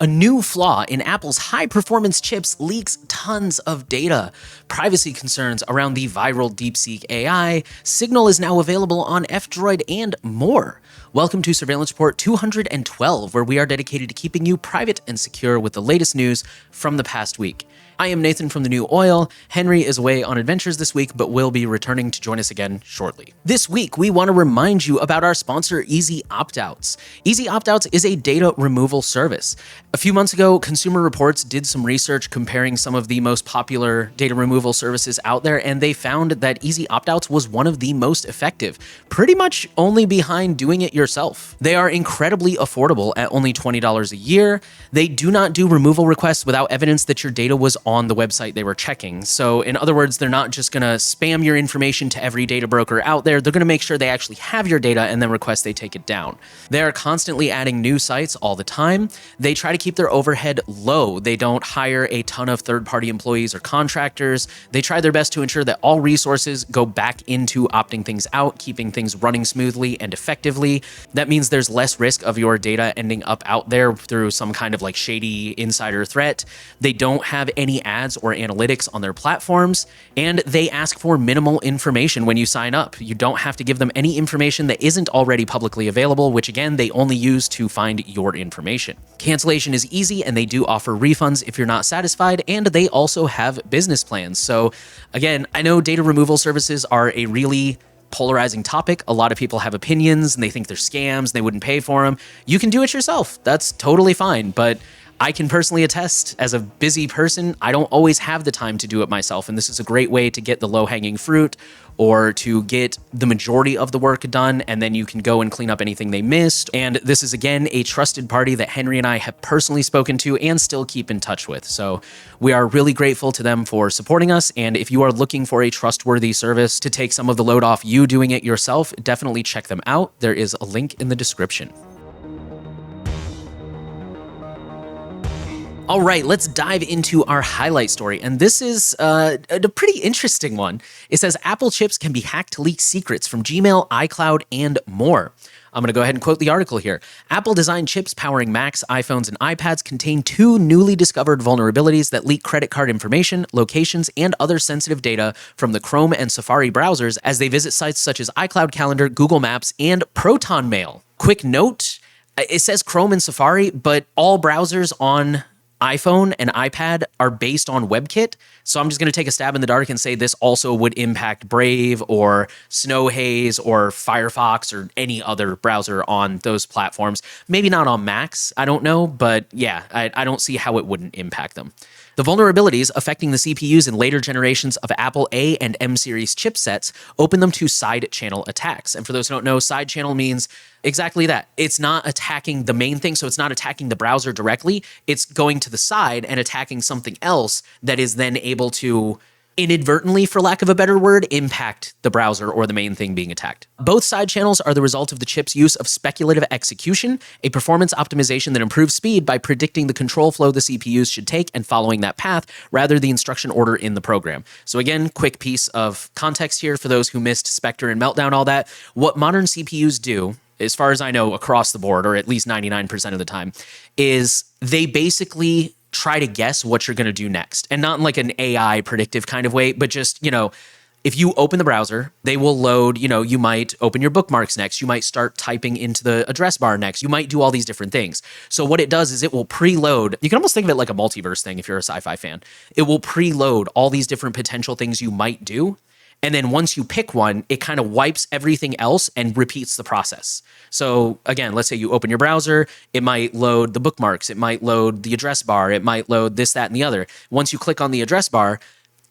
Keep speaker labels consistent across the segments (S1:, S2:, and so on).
S1: A new flaw in Apple's high-performance chips leaks tons of data. Privacy concerns around the viral DeepSeek AI. Signal is now available on F-Droid and more. Welcome to Surveillance Report 212, where we are dedicated to keeping you private and secure with the latest news from the past week. I am Nathan from The New Oil. Henry is away on adventures this week, but will be returning to join us again shortly. This week, we want to remind you about our sponsor, EasyOptOuts. EasyOptOuts is a data removal service. A few months ago, Consumer Reports did some research comparing some of the most popular data removal services out there, and they found that EasyOptOuts was one of the most effective, pretty much only behind doing it yourself. They are incredibly affordable at only $20 a year. They do not do removal requests without evidence that your data was on the website they were checking. So in other words, they're not just going to spam your information to every data broker out there. They're going to make sure they actually have your data and then request they take it down. They're constantly adding new sites all the time. They try to keep their overhead low. They don't hire a ton of third-party employees or contractors. They try their best to ensure that all resources go back into opting things out, keeping things running smoothly and effectively. That means there's less risk of your data ending up out there through some kind of like shady insider threat. They don't have any ads or analytics on their platforms, and they ask for minimal information when you sign up. You don't have to give them any information that isn't already publicly available, which again, they only use to find your information. Cancellation is easy, and they do offer refunds if you're not satisfied, and they also have business plans. So again, I know data removal services are a really polarizing topic. A lot of people have opinions and they think they're scams, they wouldn't pay for them. You can do it yourself. That's totally fine, but I can personally attest, as a busy person, I don't always have the time to do it myself, and this is a great way to get the low-hanging fruit or to get the majority of the work done, and then you can go and clean up anything they missed. And this is, again, a trusted party that Henry and I have personally spoken to and still keep in touch with. So we are really grateful to them for supporting us, and if you are looking for a trustworthy service to take some of the load off you doing it yourself, definitely check them out. There is a link in the description. All right, let's dive into our highlight story. And this is a pretty interesting one. It says Apple chips can be hacked to leak secrets from Gmail, iCloud, and more. I'm going to go ahead and quote the article here. Apple designed chips powering Macs, iPhones, and iPads contain two newly discovered vulnerabilities that leak credit card information, locations, and other sensitive data from the Chrome and Safari browsers as they visit sites such as iCloud Calendar, Google Maps, and Proton Mail. Quick note, it says Chrome and Safari, but all browsers on iPhone and iPad are based on WebKit, so I'm just going to take a stab in the dark and say this also would impact Brave or Snowhaze or Firefox or any other browser on those platforms. Maybe not on Macs, I don't know, but yeah, I don't see how it wouldn't impact them. The vulnerabilities affecting the CPUs in later generations of Apple A and M series chipsets open them to side channel attacks. And for those who don't know, side channel means exactly that. It's not attacking the main thing, so it's not attacking the browser directly. It's going to the side and attacking something else that is then able to inadvertently, for lack of a better word, impact the browser or the main thing being attacked. Both side channels are the result of the chip's use of speculative execution, a performance optimization that improves speed by predicting the control flow the CPUs should take and following that path, rather than the instruction order in the program. So again, quick piece of context here for those who missed Spectre and Meltdown, all that. What modern CPUs do, as far as I know, across the board, or at least 99% of the time, is they basically try to guess what you're going to do next. And not in like an AI predictive kind of way, but just, if you open the browser, they will load, you might open your bookmarks next. You might start typing into the address bar next. You might do all these different things. So what it does is it will preload. You can almost think of it like a multiverse thing if you're a sci-fi fan. It will preload all these different potential things you might do. And then once you pick one, it kind of wipes everything else and repeats the process. So again, let's say you open your browser, it might load the bookmarks, it might load the address bar, it might load this, that, and the other. Once you click on the address bar,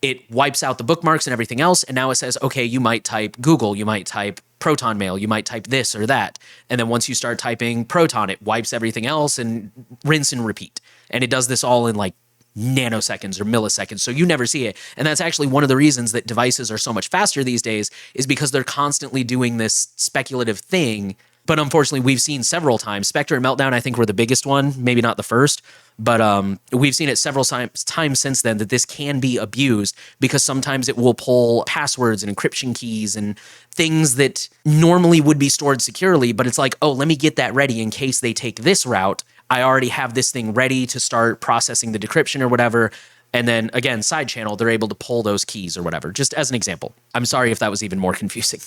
S1: it wipes out the bookmarks and everything else. And now it says, okay, you might type Google, you might type Proton Mail, you might type this or that. And then once you start typing Proton, it wipes everything else and rinse and repeat. And it does this all in like nanoseconds or milliseconds, so you never see it. And that's actually one of the reasons that devices are so much faster these days, is because they're constantly doing this speculative thing. But unfortunately, we've seen several times. Spectre and Meltdown, I think, were the biggest one, maybe not the first, but we've seen it several times since then that this can be abused, because sometimes it will pull passwords and encryption keys and things that normally would be stored securely, but it's like, oh, let me get that ready in case they take this route. I already have this thing ready to start processing the decryption or whatever. And then again, side channel, they're able to pull those keys or whatever, just as an example. I'm sorry if that was even more confusing.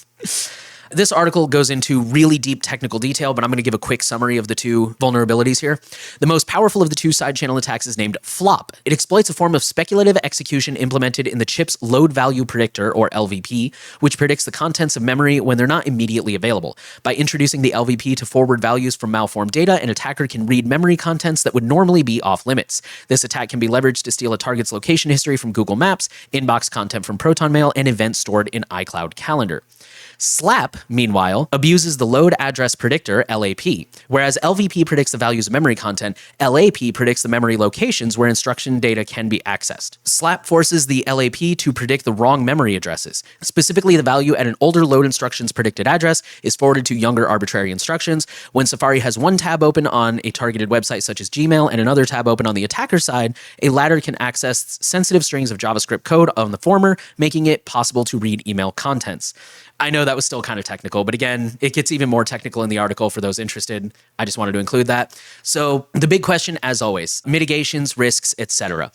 S1: This article goes into really deep technical detail, but I'm going to give a quick summary of the two vulnerabilities here. The most powerful of the two side channel attacks is named Flop. It exploits a form of speculative execution implemented in the chip's load value predictor, or LVP, which predicts the contents of memory when they're not immediately available. By introducing the LVP to forward values from malformed data, an attacker can read memory contents that would normally be off limits. This attack can be leveraged to steal a target's location history from Google Maps, inbox content from Proton Mail, and events stored in iCloud Calendar. SLAP, meanwhile, abuses the load address predictor, LAP. Whereas LVP predicts the values of memory content, LAP predicts the memory locations where instruction data can be accessed. SLAP forces the LAP to predict the wrong memory addresses. Specifically, the value at an older load instruction's predicted address is forwarded to younger arbitrary instructions. When Safari has one tab open on a targeted website such as Gmail and another tab open on the attacker's side, a latter can access sensitive strings of JavaScript code on the former, making it possible to read email contents. I know that was still kind of technical, but again, it gets even more technical in the article for those interested. I just wanted to include that. So the big question, as always, mitigations, risks, etc.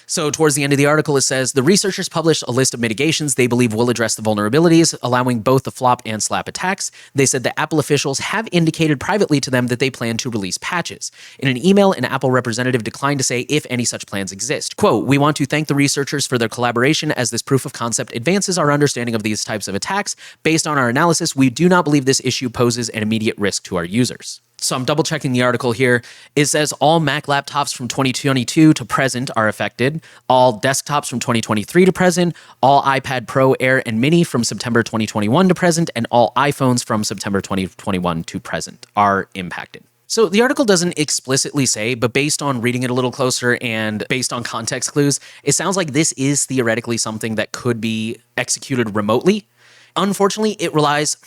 S1: So towards the end of the article, it says, the researchers published a list of mitigations they believe will address the vulnerabilities, allowing both the flop and slap attacks. They said that Apple officials have indicated privately to them that they plan to release patches. In an email, an Apple representative declined to say if any such plans exist. Quote, "We want to thank the researchers for their collaboration as this proof of concept advances our understanding of these types of attacks. Based on our analysis, we do not believe this issue poses an immediate risk to our users." So I'm double checking the article here. It says all Mac laptops from 2022 to present are affected, all desktops from 2023 to present, all iPad Pro, Air, and Mini from September 2021 to present, and all iPhones from September 2021 to present are impacted. So the article doesn't explicitly say, but based on reading it a little closer and based on context clues, it sounds like this is theoretically something that could be executed remotely. Unfortunately, it relies...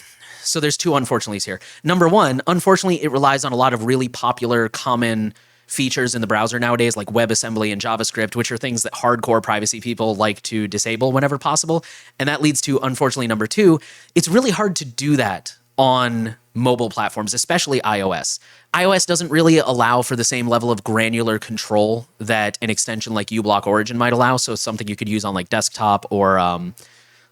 S1: So there's two unfortunately's here. Number one, unfortunately, it relies on a lot of really popular, common features in the browser nowadays, like WebAssembly and JavaScript, which are things that hardcore privacy people like to disable whenever possible. And that leads to, unfortunately, number two, it's really hard to do that on mobile platforms, especially iOS. iOS doesn't really allow for the same level of granular control that an extension like uBlock Origin might allow. So it's something you could use on like desktop or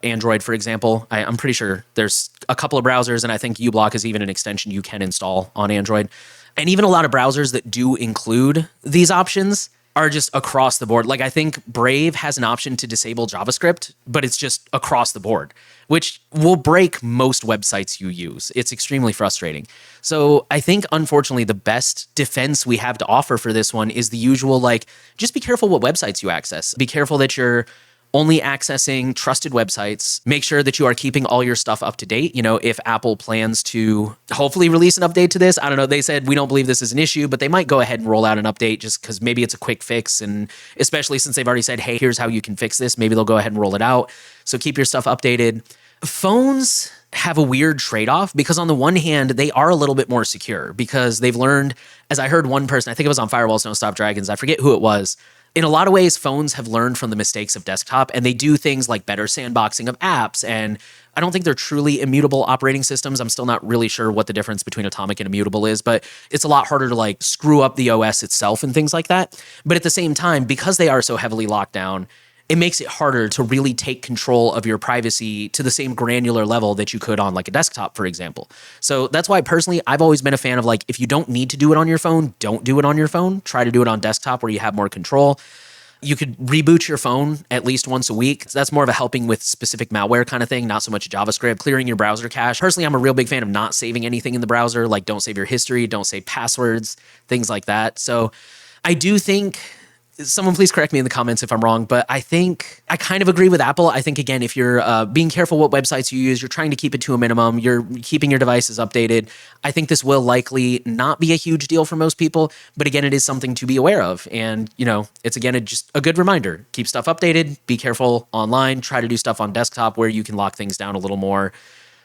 S1: Android, for example. I'm pretty sure there's a couple of browsers, and I think uBlock is even an extension you can install on Android. And even a lot of browsers that do include these options are just across the board. Like I think Brave has an option to disable JavaScript, but it's just across the board, which will break most websites you use. It's extremely frustrating. So I think, unfortunately, the best defense we have to offer for this one is the usual, like, just be careful what websites you access. Be careful that you're only accessing trusted websites. Make sure that you are keeping all your stuff up to date. You know, if Apple plans to hopefully release an update to this, I don't know, they said we don't believe this is an issue, but they might go ahead and roll out an update just because maybe it's a quick fix. And especially since they've already said, hey, here's how you can fix this, maybe they'll go ahead and roll it out. So keep your stuff updated. Phones have a weird trade-off because on the one hand, they are a little bit more secure because they've learned, as I heard one person, I think it was on Firewalls Don't Stop Dragons, I forget who it was. In a lot of ways, phones have learned from the mistakes of desktop, and they do things like better sandboxing of apps, and I don't think they're truly immutable operating systems. I'm still not really sure what the difference between atomic and immutable is, but it's a lot harder to like screw up the OS itself and things like that. But at the same time, because they are so heavily locked down, it makes it harder to really take control of your privacy to the same granular level that you could on like a desktop, for example. So that's why personally, I've always been a fan of like, if you don't need to do it on your phone, don't do it on your phone. Try to do it on desktop where you have more control. You could reboot your phone at least once a week. That's more of a helping with specific malware kind of thing, not so much JavaScript, clearing your browser cache. Personally, I'm a real big fan of not saving anything in the browser, like don't save your history, don't save passwords, things like that. So I do think, someone please correct me in the comments if I'm wrong, but I think I kind of agree with Apple. I think, again, if you're being careful what websites you use, you're trying to keep it to a minimum, you're keeping your devices updated, I think this will likely not be a huge deal for most people. But again, it is something to be aware of. And, you know, it's again, just a good reminder. Keep stuff updated, be careful online, try to do stuff on desktop where you can lock things down a little more.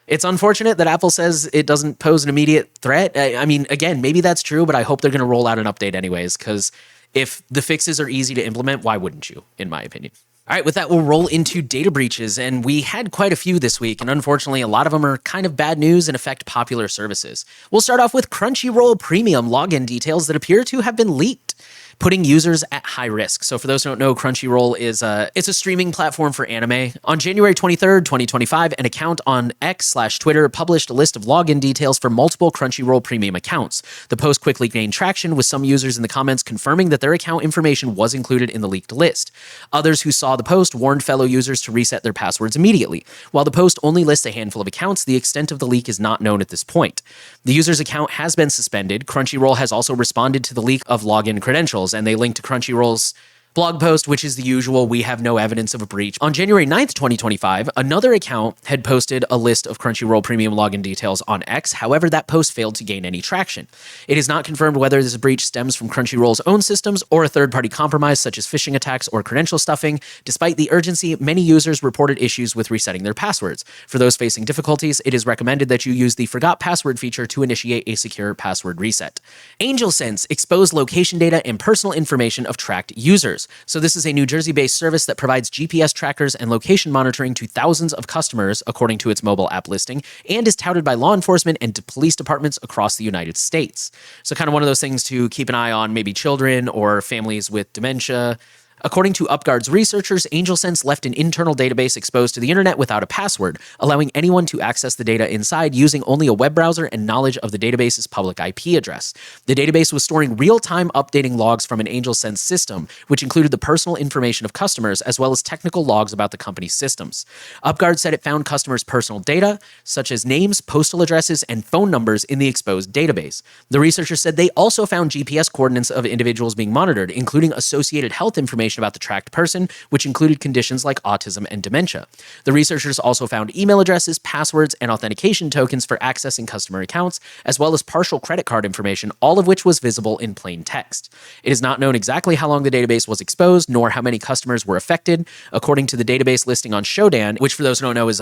S1: It's unfortunate that Apple says it doesn't pose an immediate threat. I mean, again, maybe that's true, but I hope they're going to roll out an update anyways, because if the fixes are easy to implement, why wouldn't you, in my opinion? All right, with that, we'll roll into data breaches, and we had quite a few this week, and unfortunately, a lot of them are kind of bad news and affect popular services. We'll start off with Crunchyroll Premium login details that appear to have been leaked, putting users at high risk. So for those who don't know, Crunchyroll is it's a streaming platform for anime. On January 23rd, 2025, an account on X/Twitter published a list of login details for multiple Crunchyroll Premium accounts. The post quickly gained traction, with some users in the comments confirming that their account information was included in the leaked list. Others who saw the post warned fellow users to reset their passwords immediately. While the post only lists a handful of accounts, the extent of the leak is not known at this point. The user's account has been suspended. Crunchyroll has also responded to the leak of login credentials, and they linked to Crunchyroll's blog post, which is the usual, "We have no evidence of a breach." On January 9th, 2025, another account had posted a list of Crunchyroll Premium login details on X. However, that post failed to gain any traction. It is not confirmed whether this breach stems from Crunchyroll's own systems or a third-party compromise such as phishing attacks or credential stuffing. Despite the urgency, many users reported issues with resetting their passwords. For those facing difficulties, it is recommended that you use the Forgot Password feature to initiate a secure password reset. AngelSense exposed location data and personal information of tracked users. So this is a New Jersey-based service that provides GPS trackers and location monitoring to thousands of customers, according to its mobile app listing, and is touted by law enforcement and police departments across the United States. So kind of one of those things to keep an eye on, maybe children or families with dementia. According to UpGuard's researchers, AngelSense left an internal database exposed to the internet without a password, allowing anyone to access the data inside using only a web browser and knowledge of the database's public IP address. The database was storing real-time updating logs from an AngelSense system, which included the personal information of customers as well as technical logs about the company's systems. UpGuard said it found customers' personal data, such as names, postal addresses, and phone numbers in the exposed database. The researchers said they also found GPS coordinates of individuals being monitored, including associated health information about the tracked person, which included conditions like autism and dementia. The researchers also found email addresses, passwords, and authentication tokens for accessing customer accounts, as well as partial credit card information, all of which was visible in plain text. It is not known exactly how long the database was exposed, nor how many customers were affected. According to the database listing on Shodan, which for those who don't know is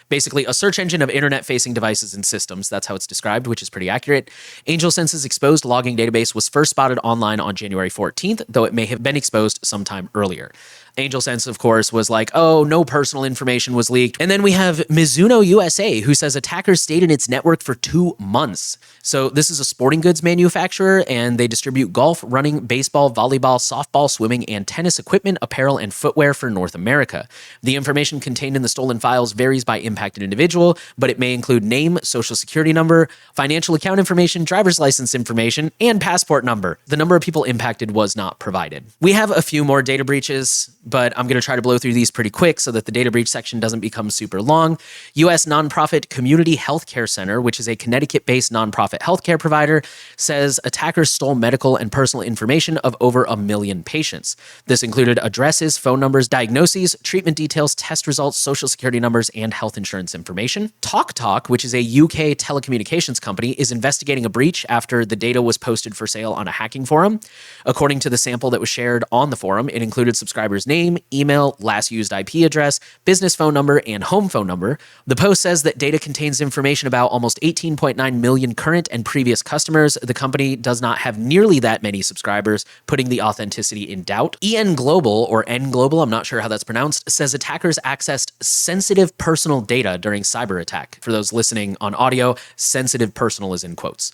S1: basically a search engine of internet-facing devices and systems, that's how it's described, which is pretty accurate. AngelSense's exposed logging database was first spotted online on January 14th, though it may have been exposed sometime earlier. AngelSense, of course, was like, oh, no personal information was leaked. And then we have Mizuno USA, who says attackers stayed in its network for 2 months. So this is a sporting goods manufacturer, and they distribute golf, running, baseball, volleyball, softball, swimming, and tennis equipment, apparel, and footwear for North America. The information contained in the stolen files varies by impacted individual, but it may include name, social security number, financial account information, driver's license information, and passport number. The number of people impacted was not provided. We have a few more data breaches, but I'm going to try to blow through these pretty quick so that the data breach section doesn't become super long. U.S. nonprofit Community Healthcare Center, which is a Connecticut-based nonprofit healthcare provider, says attackers stole medical and personal information of over 1 million patients. This included addresses, phone numbers, diagnoses, treatment details, test results, social security numbers, and health insurance information. TalkTalk, which is a UK telecommunications company, is investigating a breach after the data was posted for sale on a hacking forum. According to the sample that was shared on the forum, it included subscribers' name, email, last used IP address, business phone number, and home phone number. The post says that data contains information about almost 18.9 million current and previous customers. The company does not have nearly that many subscribers, putting the authenticity in doubt. EN Global, or N Global, I'm not sure how that's pronounced, says attackers accessed sensitive personal data during cyber attack. For those listening on audio, sensitive personal is in quotes.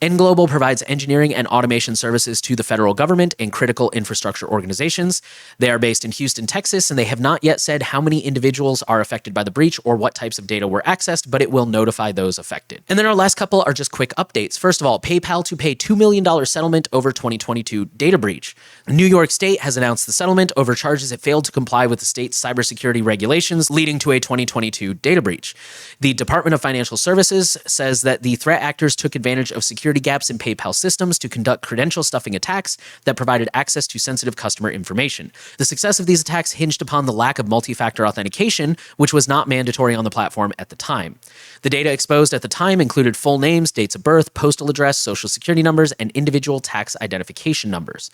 S1: N Global provides engineering and automation services to the federal government and critical infrastructure organizations. They are based in Houston, Texas, and they have not yet said how many individuals are affected by the breach or what types of data were accessed, but it will notify those affected. And then our last couple are just quick updates. First of all, PayPal to pay $2 million settlement over 2022 data breach. New York State has announced the settlement over charges it failed to comply with the state's cybersecurity regulations, leading to a 2022 data breach. The Department of Financial Services says that the threat actors took advantage of security gaps in PayPal systems to conduct credential stuffing attacks that provided access to sensitive customer information. The success of these attacks hinged upon the lack of multi-factor authentication, which was not mandatory on the platform at the time. The data exposed at the time included full names, dates of birth, postal address, social security numbers, and individual tax identification numbers.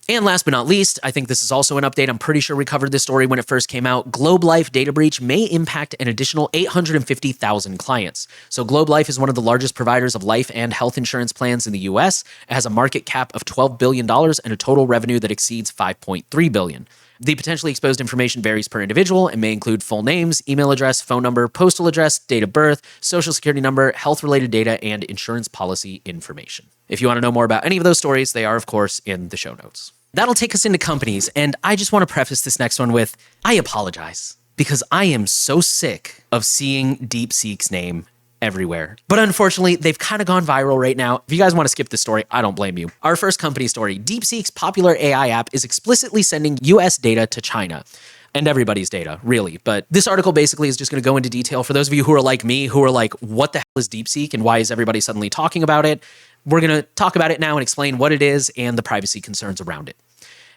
S1: And last but not least, I think this is also an update. I'm pretty sure we covered this story when it first came out. Globe Life data breach may impact an additional 850,000 clients. So Globe Life is one of the largest providers of life and health insurance plans in the US. It has a market cap of $12 billion and a total revenue that exceeds $5.3 billion. The potentially exposed information varies per individual and may include full names, email address, phone number, postal address, date of birth, social security number, health-related data, and insurance policy information. If you want to know more about any of those stories, they are, of course, in the show notes. That'll take us into companies, and I just want to preface this next one with, I apologize, because I am so sick of seeing DeepSeek's name everywhere. But unfortunately, they've kind of gone viral right now. If you guys want to skip this story, I don't blame you. Our first company story, DeepSeek's popular AI app is explicitly sending US data to China. And everybody's data, really. But this article basically is just going to go into detail for those of you who are like me, who are like, what the hell is DeepSeek and why is everybody suddenly talking about it? We're going to talk about it now and explain what it is and the privacy concerns around it.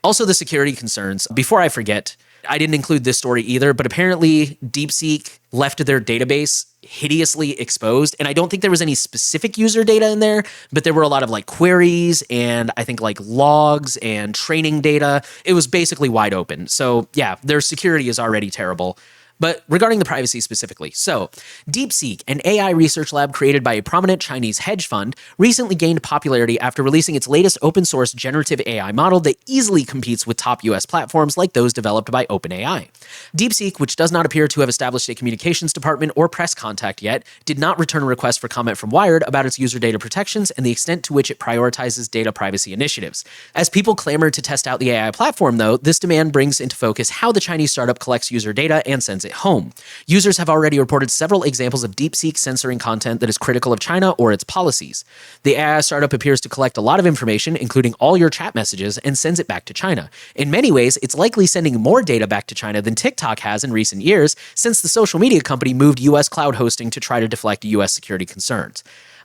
S1: Also, the security concerns. Before I forget, I didn't include this story either, but apparently DeepSeek left their database hideously exposed. And I don't think there was any specific user data in there, but there were a lot of like queries and I think like logs and training data. It was basically wide open. So yeah, their security is already terrible. But regarding the privacy specifically, so DeepSeek, an AI research lab created by a prominent Chinese hedge fund, recently gained popularity after releasing its latest open source generative AI model that easily competes with top US platforms like those developed by OpenAI. DeepSeek, which does not appear to have established a communications department or press contact yet, did not return a request for comment from Wired about its user data protections and the extent to which it prioritizes data privacy initiatives. As people clamored to test out the AI platform, though, this demand brings into focus how the Chinese startup collects user data and sends it home. Users have already reported several examples of DeepSeek censoring content that is critical of China or its policies. The AI startup appears to collect a lot of information, including all your chat messages, and sends it back to China. In many ways, it's likely sending more data back to China than TikTok has in recent years, since the social media company moved US cloud hosting to try to deflect US security concerns.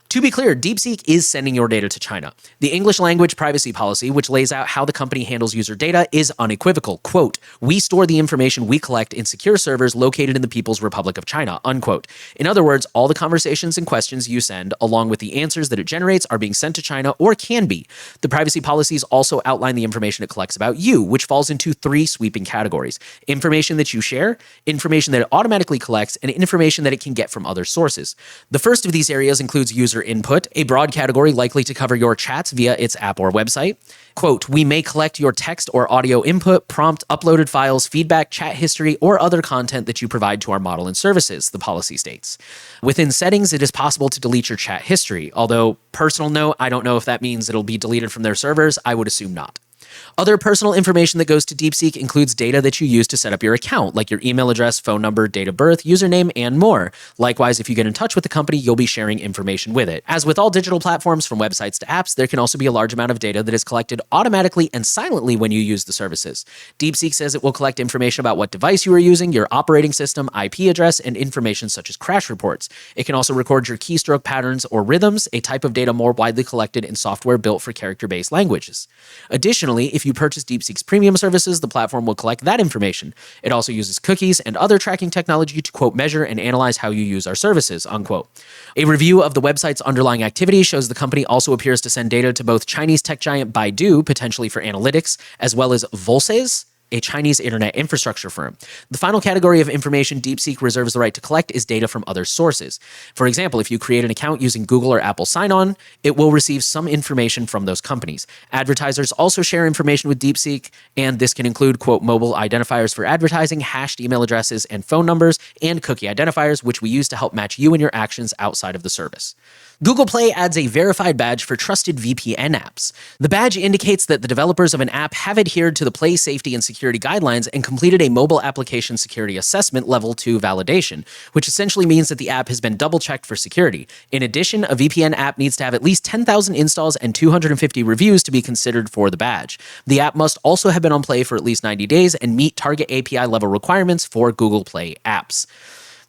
S1: To be clear, DeepSeek is sending your data to China. The English language privacy policy, which lays out how the company handles user data, is unequivocal. Quote, "We store the information we collect in secure servers located in the People's Republic of China," unquote. In other words, all the conversations and questions you send, along with the answers that it generates, are being sent to China or can be. The privacy policies also outline the information it collects about you, which falls into three sweeping categories: information that you share, information that it automatically collects, and information that it can get from other sources. The first of these areas includes user input, a broad category likely to cover your chats via its app or website. Quote, "We may collect your text or audio input, prompt, uploaded files, feedback, chat history, or other content that you provide to our model and services," the policy states. Within settings, it is possible to delete your chat history, although, personal note, I don't know if that means it'll be deleted from their servers. I would assume not. Other personal information that goes to DeepSeek includes data that you use to set up your account, like your email address, phone number, date of birth, username, and more. Likewise, if you get in touch with the company, you'll be sharing information with it. As with all digital platforms, from websites to apps, there can also be a large amount of data that is collected automatically and silently when you use the services. DeepSeek says it will collect information about what device you are using, your operating system, IP address, and information such as crash reports. It can also record your keystroke patterns or rhythms, a type of data more widely collected in software built for character-based languages. Additionally, if you purchase DeepSeek's premium services, the platform will collect that information. It also uses cookies and other tracking technology to, quote, "measure and analyze how you use our services," unquote. A review of the website's underlying activity shows the company also appears to send data to both Chinese tech giant Baidu, potentially for analytics, as well as FOSS, a Chinese internet infrastructure firm. The final category of information DeepSeek reserves the right to collect is data from other sources. For example, if you create an account using Google or Apple sign-on, it will receive some information from those companies. Advertisers also share information with DeepSeek, and this can include, quote, "mobile identifiers for advertising, hashed email addresses and phone numbers, and cookie identifiers, which we use to help match you and your actions outside of the service." Google Play adds a verified badge for trusted VPN apps. The badge indicates that the developers of an app have adhered to the Play safety and security guidelines and completed a mobile application security assessment level 2 validation, which essentially means that the app has been double-checked for security. In addition, a VPN app needs to have at least 10,000 installs and 250 reviews to be considered for the badge. The app must also have been on Play for at least 90 days and meet target API level requirements for Google Play apps.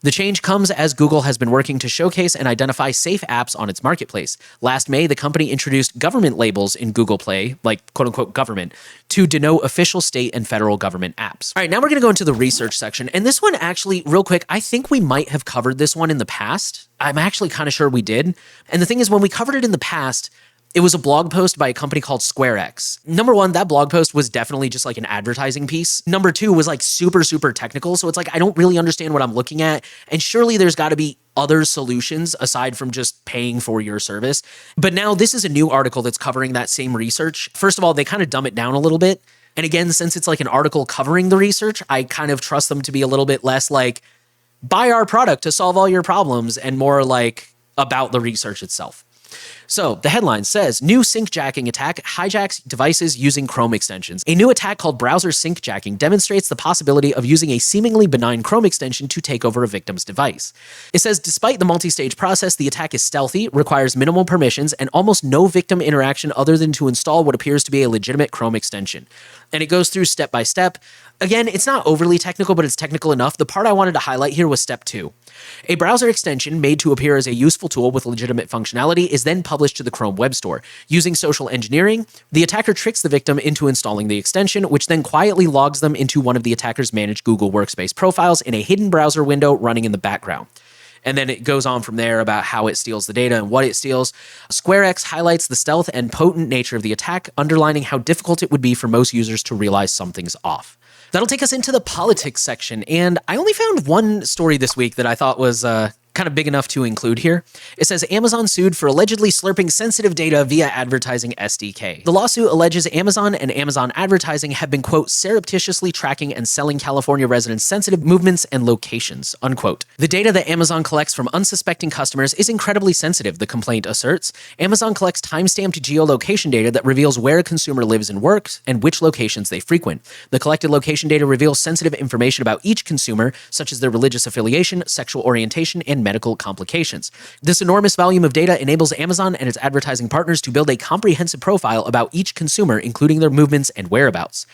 S1: The change comes as Google has been working to showcase and identify safe apps on its marketplace. Last May, the company introduced government labels in Google Play, like quote-unquote government, to denote official state and federal government apps. All right, now we're going to go into the research section. And this one actually, real quick, I think we might have covered this one in the past. I'm actually kind of sure we did. And the thing is, when we covered it in the past, It was a blog post by a company called SquareX. Number one, that blog post was definitely just like an advertising piece. Number two was like super, super technical. So it's like, I don't really understand what I'm looking at. And surely there's got to be other solutions aside from just paying for your service. But now this is a new article that's covering that same research. First of all, they kind of dumb it down a little bit. And again, since it's like an article covering the research, I kind of trust them to be a little bit less like, buy our product to solve all your problems, and more like about the research itself. So the headline says, new sync jacking attack hijacks devices using Chrome extensions. A new attack called browser sync jacking demonstrates the possibility of using a seemingly benign Chrome extension to take over a victim's device. It says, despite the multi-stage process, the attack is stealthy, requires minimal permissions, and almost no victim interaction other than to install what appears to be a legitimate Chrome extension. And it goes through step by step. Again, it's not overly technical, but it's technical enough. The part I wanted to highlight here was step 2. A browser extension made to appear as a useful tool with legitimate functionality is then published to the Chrome Web Store. Using social engineering, the attacker tricks the victim into installing the extension, which then quietly logs them into one of the attacker's managed Google Workspace profiles in a hidden browser window running in the background. And then it goes on from there about how it steals the data and what it steals. SquareX highlights the stealth and potent nature of the attack, underlining how difficult it would be for most users to realize something's off. That'll take us into the politics section, and I only found one story this week that I thought was kind of big enough to include here. It says Amazon sued for allegedly slurping sensitive data via advertising SDK. The lawsuit alleges Amazon and Amazon Advertising have been, quote, surreptitiously tracking and selling California residents' sensitive movements and locations, unquote. The data that Amazon collects from unsuspecting customers is incredibly sensitive, the complaint asserts. Amazon collects time-stamped geolocation data that reveals where a consumer lives and works and which locations they frequent. The collected location data reveals sensitive information about each consumer, such as their religious affiliation, sexual orientation, and medical complications. This enormous volume of data enables Amazon and its advertising partners to build a comprehensive profile about each consumer, including their movements and whereabouts.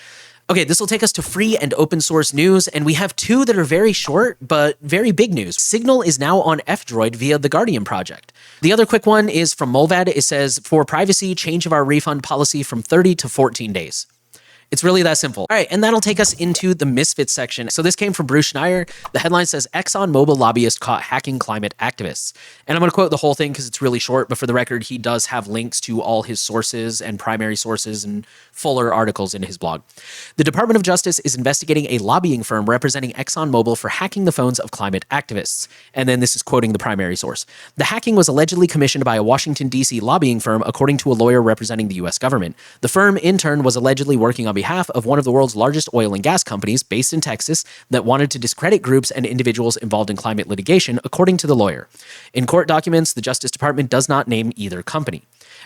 S1: Okay, this will take us to free and open source news, and we have two that are very short, but very big news. Signal is now on F-Droid via the Guardian project. The other quick one is from Molvad. It says, for privacy, change of our refund policy from 30 to 14 days. It's really that simple. All right, and that'll take us into the Misfits section. So this came from Bruce Schneier. The headline says, ExxonMobil lobbyist caught hacking climate activists. And I'm going to quote the whole thing because it's really short, but for the record, he does have links to all his sources and primary sources and fuller articles in his blog. The Department of Justice is investigating a lobbying firm representing ExxonMobil for hacking the phones of climate activists. And then this is quoting the primary source. The hacking was allegedly commissioned by a Washington, D.C. lobbying firm, according to a lawyer representing the U.S. government. The firm, in turn, was allegedly working on behalf of one of the world's largest oil and gas companies based in Texas that wanted to discredit groups and individuals involved in climate litigation, according to the lawyer. In court documents, the Justice Department does not name either company.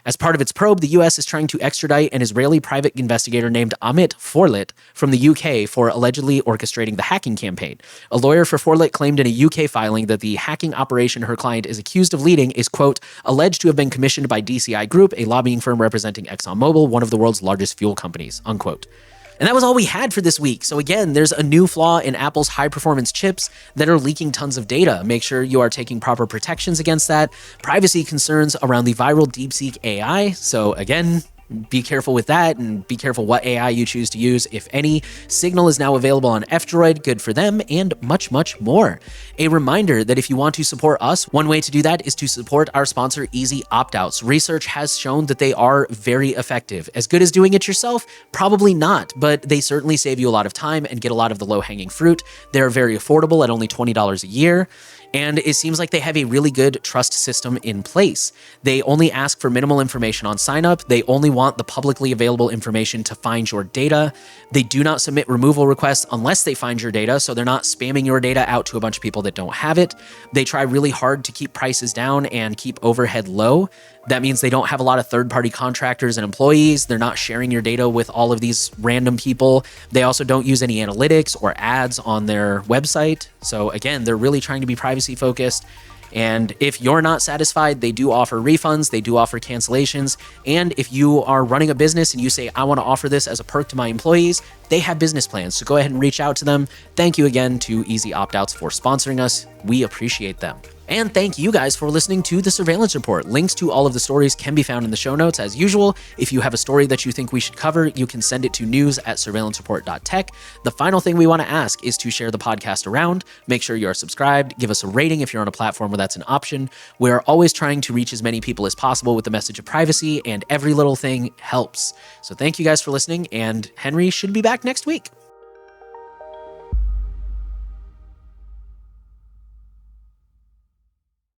S1: As part of its probe, the U.S. is trying to extradite an Israeli private investigator named Amit Forlit from the U.K. for allegedly orchestrating the hacking campaign. A lawyer for Forlit claimed in a U.K. filing that the hacking operation her client is accused of leading is, quote, alleged to have been commissioned by DCI Group, a lobbying firm representing ExxonMobil, one of the world's largest fuel companies, unquote. And that was all we had for this week. So again, there's a new flaw in Apple's high-performance chips that are leaking tons of data. Make sure you are taking proper protections against that. Privacy concerns around the viral DeepSeek AI. So again, be careful with that and be careful what AI you choose to use, if any. Signal is now available on F-Droid, good for them, and much, much more. A reminder that if you want to support us, one way to do that is to support our sponsor, EasyOptOuts. Research has shown that they are very effective. As good as doing it yourself? Probably not, but they certainly save you a lot of time and get a lot of the low-hanging fruit. They're very affordable at only $20 a year. And it seems like they have a really good trust system in place. They only ask for minimal information on sign up. They only want the publicly available information to find your data. They do not submit removal requests unless they find your data, so they're not spamming your data out to a bunch of people that don't have it. They try really hard to keep prices down and keep overhead low. That means they don't have a lot of third-party contractors and employees. They're not sharing your data with all of these random people. They also don't use any analytics or ads on their website. So again, they're really trying to be privacy focused. And if you're not satisfied, they do offer refunds, they do offer cancellations. And if you are running a business and you say, I want to offer this as a perk to my employees, they have business plans. So go ahead and reach out to them. Thank you again to EasyOptOuts for sponsoring us. We appreciate them. And thank you guys for listening to The Surveillance Report. Links to all of the stories can be found in the show notes as usual. If you have a story that you think we should cover, you can send it to news@surveillancereport.tech. The final thing we want to ask is to share the podcast around. Make sure you are subscribed. Give us a rating if you're on a platform where that's an option. We're always trying to reach as many people as possible with the message of privacy, and every little thing helps. So thank you guys for listening, and Henry should be back next week.